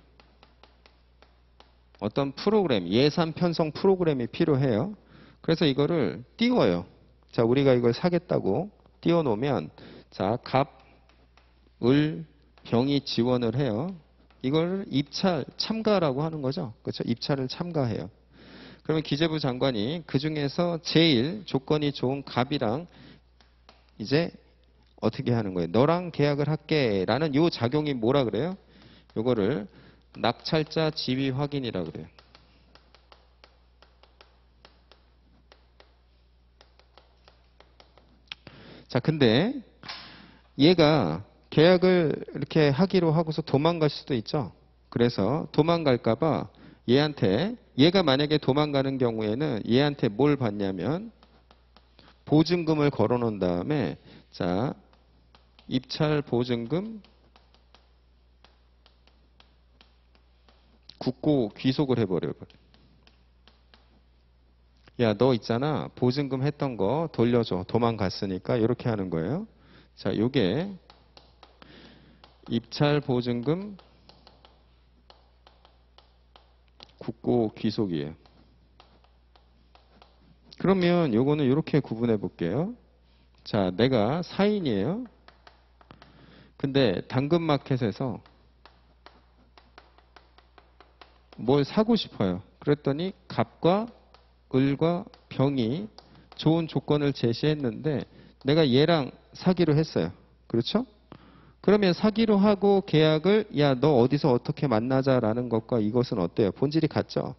어떤 프로그램, 예산 편성 프로그램이 필요해요. 그래서 이거를 띄워요. 자, 우리가 이걸 사겠다고 띄워놓으면, 자, 갑, 을, 병이 지원을 해요. 이걸 입찰, 참가라고 하는 거죠. 그렇죠? 입찰을 참가해요. 그러면 기재부 장관이 그 중에서 제일 조건이 좋은 갑이랑 이제 어떻게 하는 거예요? 너랑 계약을 할게 라는 요 작용이 뭐라 그래요? 요거를 낙찰자 지위 확인이라 그래요. 자, 근데 얘가 계약을 이렇게 하기로 하고서 도망갈 수도 있죠. 그래서 도망갈까봐 얘가 만약에 도망가는 경우에는 얘한테 뭘 받냐면 보증금을 걸어 놓은 다음에 자, 입찰 보증금 굳고 귀속을 해버려요. 야, 너 있잖아. 보증금 했던 거 돌려줘. 도망갔으니까 이렇게 하는 거예요. 자, 요게 입찰 보증금 굳고 귀속이에요. 그러면 요거는 이렇게 구분해 볼게요. 자, 내가 사인이에요. 근데 당근마켓에서 뭘 사고 싶어요. 그랬더니 갑과 을과 병이 좋은 조건을 제시했는데 내가 얘랑 사기로 했어요. 그렇죠? 그러면 사기로 하고 계약을 야, 너 어디서 어떻게 만나자라는 것과 이것은 어때요? 본질이 같죠?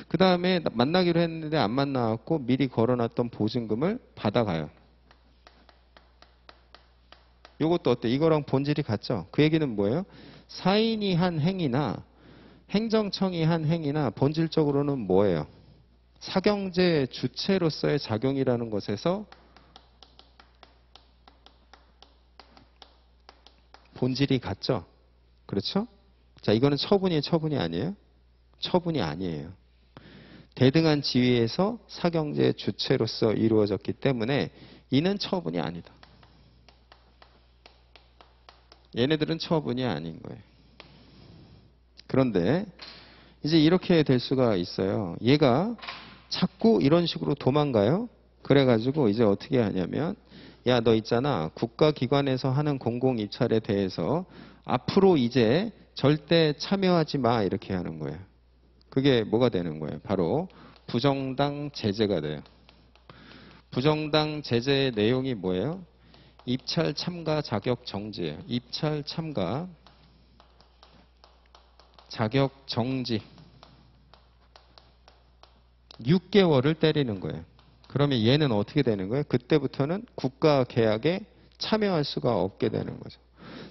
그 다음에 만나기로 했는데 안 만나갖고 미리 걸어놨던 보증금을 받아가요. 이것도 어때? 이거랑 본질이 같죠? 그 얘기는 뭐예요? 사인이 한 행위나 행정청이 한 행위나 본질적으로는 뭐예요? 사경제 주체로서의 작용이라는 것에서 본질이 같죠? 그렇죠? 자, 이거는 처분이 아니에요? 처분이 아니에요. 대등한 지위에서 사경제 주체로서 이루어졌기 때문에 이는 처분이 아니다. 얘네들은 처분이 아닌 거예요. 그런데 이제 이렇게 될 수가 있어요. 얘가 자꾸 이런 식으로 도망가요. 그래가지고 이제 어떻게 하냐면 야, 너 있잖아. 국가기관에서 하는 공공입찰에 대해서 앞으로 이제 절대 참여하지 마 이렇게 하는 거예요. 그게 뭐가 되는 거예요? 바로 부정당 제재가 돼요. 부정당 제재의 내용이 뭐예요? 입찰 참가 자격 정지예요. 입찰 참가 자격 정지 6개월을 때리는 거예요. 그러면 얘는 어떻게 되는 거예요? 그때부터는 국가 계약에 참여할 수가 없게 되는 거죠.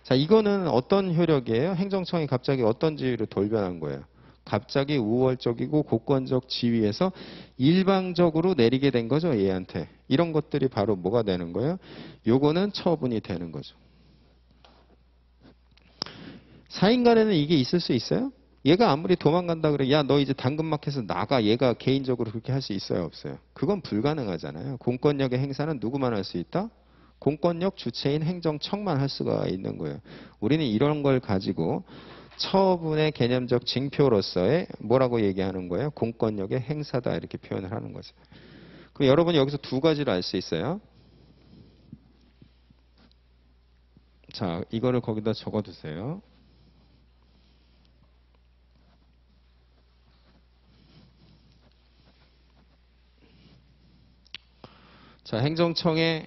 자, 이거는 어떤 효력이에요? 행정청이 갑자기 어떤 지위로 돌변한 거예요? 갑자기 우월적이고 고권적 지위에서 일방적으로 내리게 된 거죠, 얘한테. 이런 것들이 바로 뭐가 되는 거예요? 요거는 처분이 되는 거죠. 사인 간에는 이게 있을 수 있어요? 얘가 아무리 도망간다 그래, 야, 너 이제 당근마켓에서 나가. 얘가 개인적으로 그렇게 할 수 있어요, 없어요? 그건 불가능하잖아요. 공권력의 행사는 누구만 할 수 있다? 공권력 주체인 행정청만 할 수가 있는 거예요. 우리는 이런 걸 가지고 처분의 개념적 징표로서의 뭐라고 얘기하는 거예요? 공권력의 행사다 이렇게 표현을 하는 거죠. 그럼 여러분이 여기서 두 가지를 알 수 있어요. 자, 이거를 거기다 적어두세요. 자, 행정청의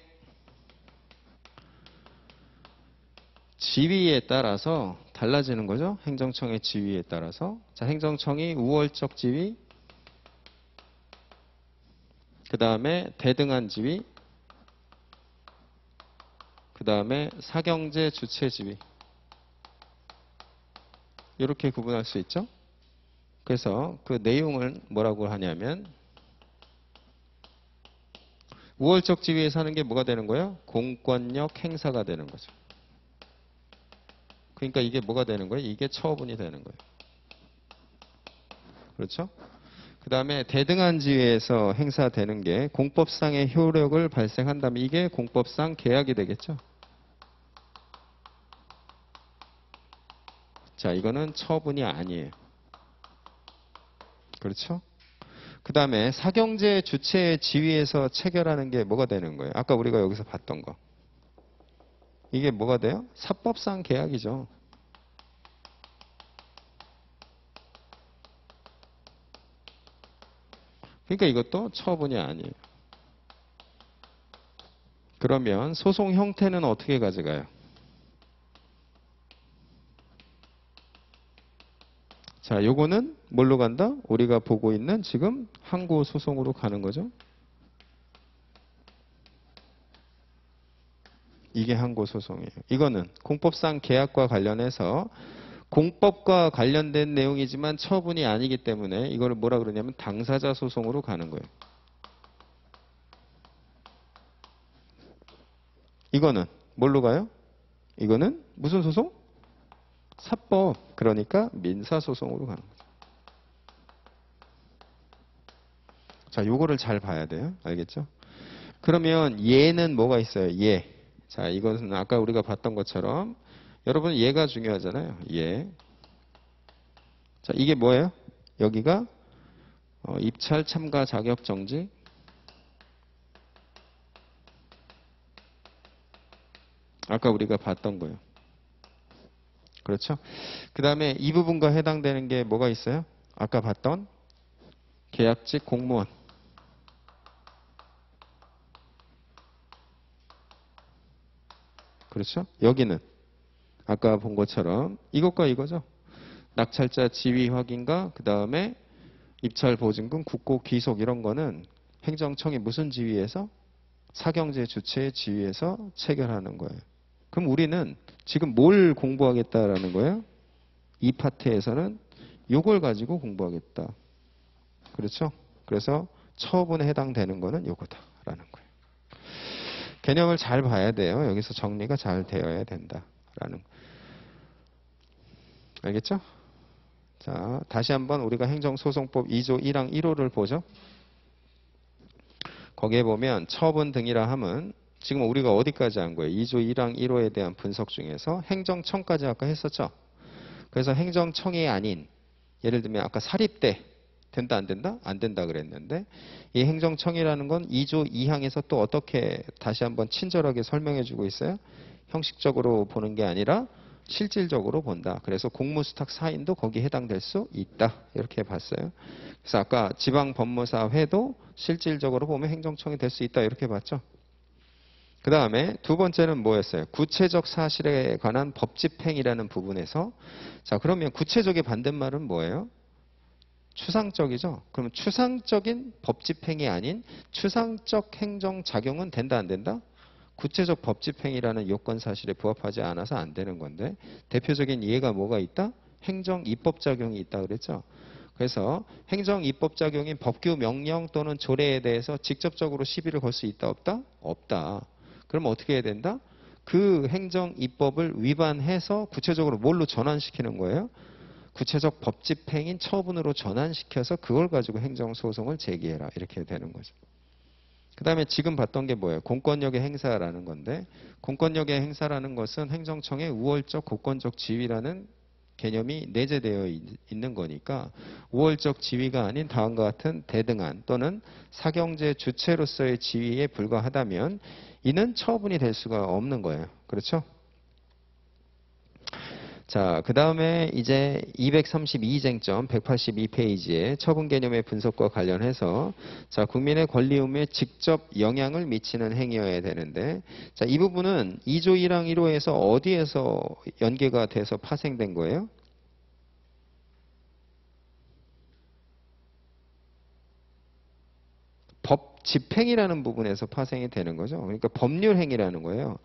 지위에 따라서 달라지는 거죠. 행정청의 지위에 따라서. 자, 행정청이 우월적 지위, 그 다음에 대등한 지위, 그 다음에 사경제 주체 지위. 이렇게 구분할 수 있죠. 그래서 그 내용을 뭐라고 하냐면 우월적 지위에 사는 게 뭐가 되는 거예요? 공권력 행사가 되는 거죠. 그러니까 이게 뭐가 되는 거예요? 이게 처분이 되는 거예요. 그렇죠? 그 다음에 대등한 지위에서 행사되는 게 공법상의 효력을 발생한다면 이게 공법상 계약이 되겠죠? 자, 이거는 처분이 아니에요. 그렇죠? 그 다음에 사경제 주체의 지위에서 체결하는 게 뭐가 되는 거예요? 아까 우리가 여기서 봤던 거. 이게 뭐가 돼요? 사법상 계약이죠. 그러니까 이것도 처분이 아니에요. 그러면 소송 형태는 어떻게 가져가요? 자, 요거는 뭘로 간다? 우리가 보고 있는 지금 항고 소송으로 가는 거죠. 이게 항고 소송이에요. 이거는 공법상 계약과 관련해서 공법과 관련된 내용이지만 처분이 아니기 때문에 이거를 뭐라 그러냐면 당사자 소송으로 가는 거예요. 이거는 뭘로 가요? 이거는 무슨 소송? 사법. 그러니까 민사소송으로 가는 거죠. 자, 요거를 잘 봐야 돼요. 알겠죠? 그러면 얘는 뭐가 있어요? 얘. 자, 이것은 아까 우리가 봤던 것처럼 여러분 얘가 중요하잖아요. 얘. 자, 이게 뭐예요? 여기가 입찰 참가 자격 정지. 아까 우리가 봤던 거예요. 그렇죠? 그 다음에 이 부분과 해당되는 게 뭐가 있어요? 아까 봤던 계약직 공무원. 그렇죠? 여기는 아까 본 것처럼 이것과 이거죠. 낙찰자 지위 확인과 그 다음에 입찰 보증금, 국고 귀속 이런 거는 행정청이 무슨 지위에서? 사경제 주체의 지위에서 체결하는 거예요. 그럼 우리는 지금 뭘 공부하겠다라는 거예요? 이 파트에서는 요걸 가지고 공부하겠다. 그렇죠? 그래서 처분에 해당되는 거는 요거다라는 거예요. 개념을 잘 봐야 돼요. 여기서 정리가 잘 되어야 된다라는. 알겠죠? 자, 다시 한번 우리가 행정소송법 2조 1항 1호를 보죠. 거기에 보면 처분 등이라 함은 지금 우리가 어디까지 한 거예요? 2조 1항 1호에 대한 분석 중에서 행정청까지 아까 했었죠. 그래서 행정청이 아닌 예를 들면 아까 사립대 된다 안 된다? 안 된다 그랬는데 이 행정청이라는 건 2조 2항에서 또 어떻게 다시 한번 친절하게 설명해 주고 있어요? 형식적으로 보는 게 아니라 실질적으로 본다. 그래서 공무수탁 사인도 거기에 해당될 수 있다. 이렇게 봤어요. 그래서 아까 지방법무사회도 실질적으로 보면 행정청이 될 수 있다. 이렇게 봤죠. 그 다음에 두 번째는 뭐였어요? 구체적 사실에 관한 법 집행이라는 부분에서 자 그러면 구체적의 반대말은 뭐예요? 추상적이죠. 그러면 추상적인 법 집행이 아닌 추상적 행정 작용은 된다 안 된다? 구체적 법 집행이라는 요건 사실에 부합하지 않아서 안 되는 건데 대표적인 예가 뭐가 있다? 행정 입법 작용이 있다 그랬죠. 그래서 행정 입법 작용인 법규 명령 또는 조례에 대해서 직접적으로 시비를 걸 수 있다 없다? 없다. 그럼 어떻게 해야 된다? 그 행정 입법을 위반해서 구체적으로 뭘로 전환시키는 거예요? 구체적 법 집행인 처분으로 전환시켜서 그걸 가지고 행정소송을 제기해라. 이렇게 되는 거죠. 그 다음에 지금 봤던 게 뭐예요? 공권력의 행사라는 건데 공권력의 행사라는 것은 행정청의 우월적 공권적 지위라는 개념이 내재되어 있는 거니까 우월적 지위가 아닌 다음과 같은 대등한 또는 사경제 주체로서의 지위에 불과하다면 이는 처분이 될 수가 없는 거예요. 그렇죠? 자, 그 다음에 이제 232쟁점 182페이지에 처분 개념의 분석과 관련해서 자, 국민의 권리 의무에 직접 영향을 미치는 행위여야 되는데 자, 이 부분은 2조 1항 1호에서 어디에서 연계가 돼서 파생된 거예요? 법 집행이라는 부분에서 파생이 되는 거죠. 그러니까 법률 행위라는 거예요.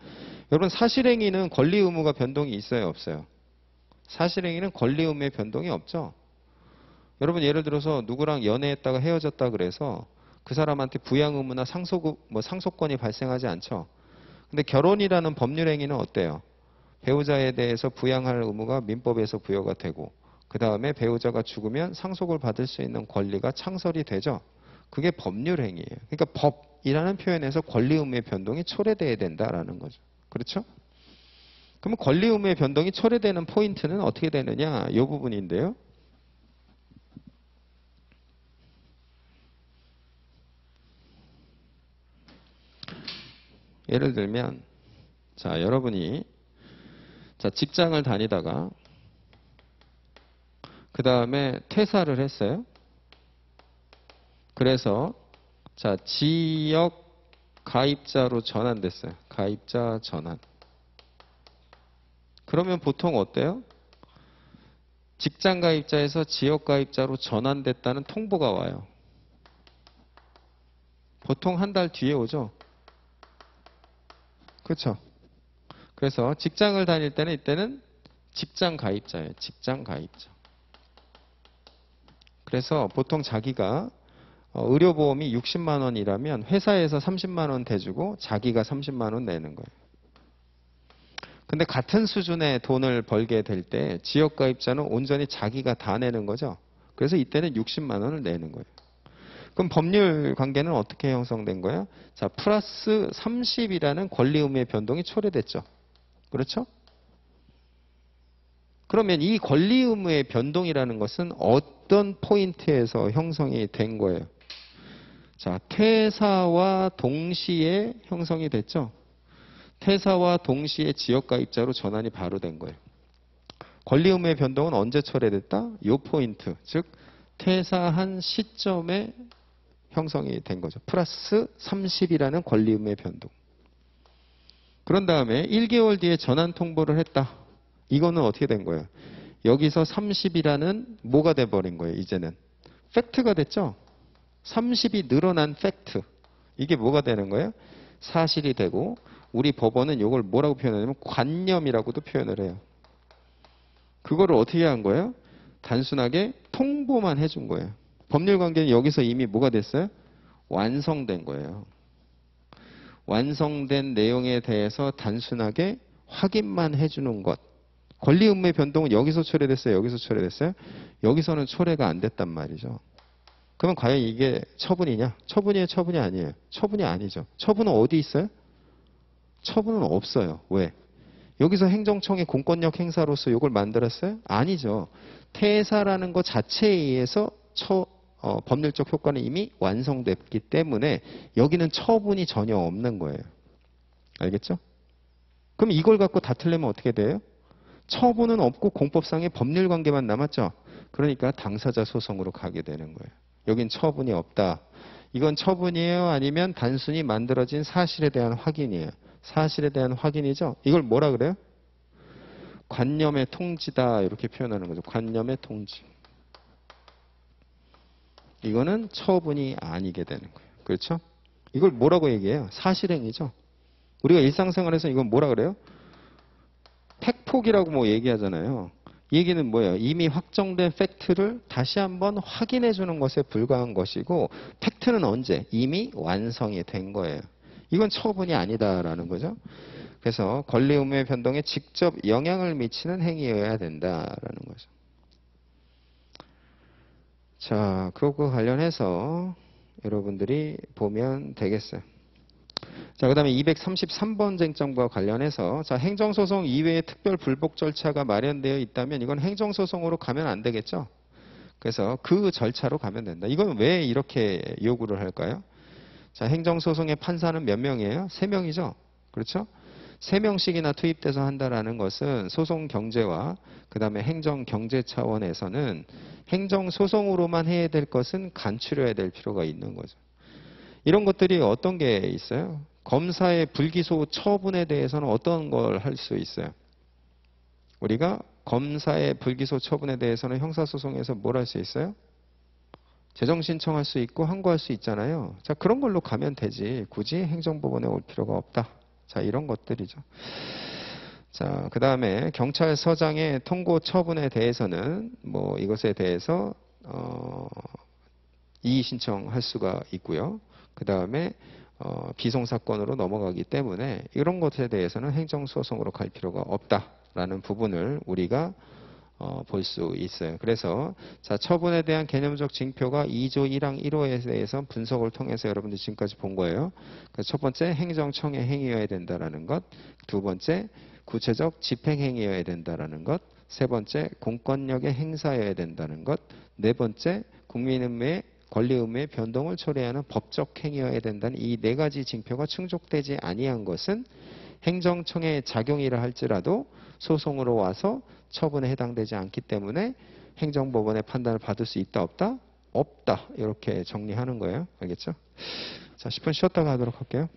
여러분 사실행위는 권리 의무가 변동이 있어요, 없어요? 사실행위는 권리 의무의 변동이 없죠. 여러분 예를 들어서 누구랑 연애했다가 헤어졌다 그래서 그 사람한테 부양 의무나 상속권이 발생하지 않죠. 근데 결혼이라는 법률 행위는 어때요? 배우자에 대해서 부양할 의무가 민법에서 부여가 되고 그 다음에 배우자가 죽으면 상속을 받을 수 있는 권리가 창설이 되죠. 그게 법률 행위예요. 그러니까 법이라는 표현에서 권리 의무의 변동이 초래돼야 된다라는 거죠. 그렇죠? 그러면 권리 의무의 변동이 초래되는 포인트는 어떻게 되느냐? 이 부분인데요. 예를 들면 자, 여러분이 자, 직장을 다니다가 그 다음에 퇴사를 했어요. 그래서 자, 지역 가입자로 전환됐어요. 가입자 전환. 그러면 보통 어때요? 직장 가입자에서 지역 가입자로 전환됐다는 통보가 와요. 보통 한 달 뒤에 오죠. 그렇죠? 그래서 직장을 다닐 때는 이때는 직장 가입자예요. 직장 가입자. 그래서 보통 자기가 의료보험이 60만 원이라면 회사에서 30만 원 대주고 자기가 30만 원 내는 거예요. 근데 같은 수준의 돈을 벌게 될 때 지역가입자는 온전히 자기가 다 내는 거죠. 그래서 이때는 60만 원을 내는 거예요. 그럼 법률 관계는 어떻게 형성된 거예요? 자, 플러스 30이라는 권리 의무의 변동이 초래됐죠. 그렇죠? 그러면 이 권리 의무의 변동이라는 것은 어떤 포인트에서 형성이 된 거예요? 자, 퇴사와 동시에 형성이 됐죠. 퇴사와 동시에 지역가입자로 전환이 바로 된 거예요. 권리 의무의 변동은 언제 초래됐다? 이 포인트, 즉 퇴사한 시점에 형성이 된 거죠. 플러스 30이라는 권리 의무의 변동. 그런 다음에 1개월 뒤에 전환 통보를 했다. 이거는 어떻게 된 거예요? 여기서 30이라는 뭐가 돼버린 거예요? 이제는 팩트가 됐죠. 30이 늘어난 팩트. 이게 뭐가 되는 거예요? 사실이 되고 우리 법원은 이걸 뭐라고 표현하냐면 관념이라고도 표현을 해요. 그거를 어떻게 한 거예요? 단순하게 통보만 해준 거예요. 법률 관계는 여기서 이미 뭐가 됐어요? 완성된 거예요. 완성된 내용에 대해서 단순하게 확인만 해주는 것. 권리 의무의 변동은 여기서 초래됐어요? 여기서 초래됐어요? 여기서는 초래가 안 됐단 말이죠. 그러면 과연 이게 처분이냐? 처분이에요? 처분이 아니에요? 처분이 아니죠. 처분은 어디 있어요? 처분은 없어요. 왜? 여기서 행정청의 공권력 행사로서 이걸 만들었어요? 아니죠. 퇴사라는 것 자체에 의해서 법률적 효과는 이미 완성됐기 때문에 여기는 처분이 전혀 없는 거예요. 알겠죠? 그럼 이걸 갖고 다투려면 어떻게 돼요? 처분은 없고 공법상의 법률 관계만 남았죠. 그러니까 당사자 소송으로 가게 되는 거예요. 여긴 처분이 없다. 이건 처분이에요? 아니면 단순히 만들어진 사실에 대한 확인이에요? 사실에 대한 확인이죠. 이걸 뭐라 그래요? 관념의 통지다 이렇게 표현하는 거죠. 관념의 통지. 이거는 처분이 아니게 되는 거예요. 그렇죠? 이걸 뭐라고 얘기해요? 사실행위죠. 우리가 일상생활에서 이건 뭐라 그래요? 팩폭이라고 뭐 얘기하잖아요. 이 얘기는 뭐예요? 이미 확정된 팩트를 다시 한번 확인해 주는 것에 불과한 것이고 팩트는 언제? 이미 완성이 된 거예요. 이건 처분이 아니다라는 거죠. 그래서 권리 의무의 변동에 직접 영향을 미치는 행위여야 된다라는 거죠. 자, 그것과 관련해서 여러분들이 보면 되겠어요. 자, 그 다음에 233번 쟁점과 관련해서 자, 행정소송 이외에 특별 불복 절차가 마련되어 있다면 이건 행정소송으로 가면 안 되겠죠. 그래서 그 절차로 가면 된다. 이건 왜 이렇게 요구를 할까요? 자, 행정소송의 판사는 몇 명이에요? 3명이죠. 그렇죠? 3명씩이나 투입돼서 한다라는 것은 소송 경제와 그 다음에 행정 경제 차원에서는 행정소송으로만 해야 될 것은 간추려야 될 필요가 있는 거죠. 이런 것들이 어떤 게 있어요? 검사의 불기소 처분에 대해서는 어떤 걸 할 수 있어요? 우리가 검사의 불기소 처분에 대해서는 형사소송에서 뭘 할 수 있어요? 재정 신청할 수 있고 항고할 수 있잖아요. 자, 그런 걸로 가면 되지. 굳이 행정법원에 올 필요가 없다. 자, 이런 것들이죠. 자, 그 다음에 경찰서장의 통고 처분에 대해서는 뭐 이것에 대해서 이의 신청할 수가 있고요. 그 다음에 비송사건으로 넘어가기 때문에 이런 것에 대해서는 행정소송으로 갈 필요가 없다라는 부분을 우리가 볼 수 있어요. 그래서 자, 처분에 대한 개념적 징표가 2조 1항 1호에 대해서 분석을 통해서 여러분들이 지금까지 본 거예요. 그래서 첫 번째 행정청의 행위여야 된다라는 것, 두 번째 구체적 집행행위여야 된다라는 것, 세 번째 공권력의 행사여야 된다는 것, 네 번째 국민의회 권리 의무의 변동을 초래하는 법적 행위여야 된다는 이 네 가지 징표가 충족되지 아니한 것은 행정청의 작용이라 할지라도 소송으로 와서 처분에 해당되지 않기 때문에 행정법원의 판단을 받을 수 있다 없다? 없다. 이렇게 정리하는 거예요. 알겠죠? 자, 10분 쉬었다가 하도록 할게요.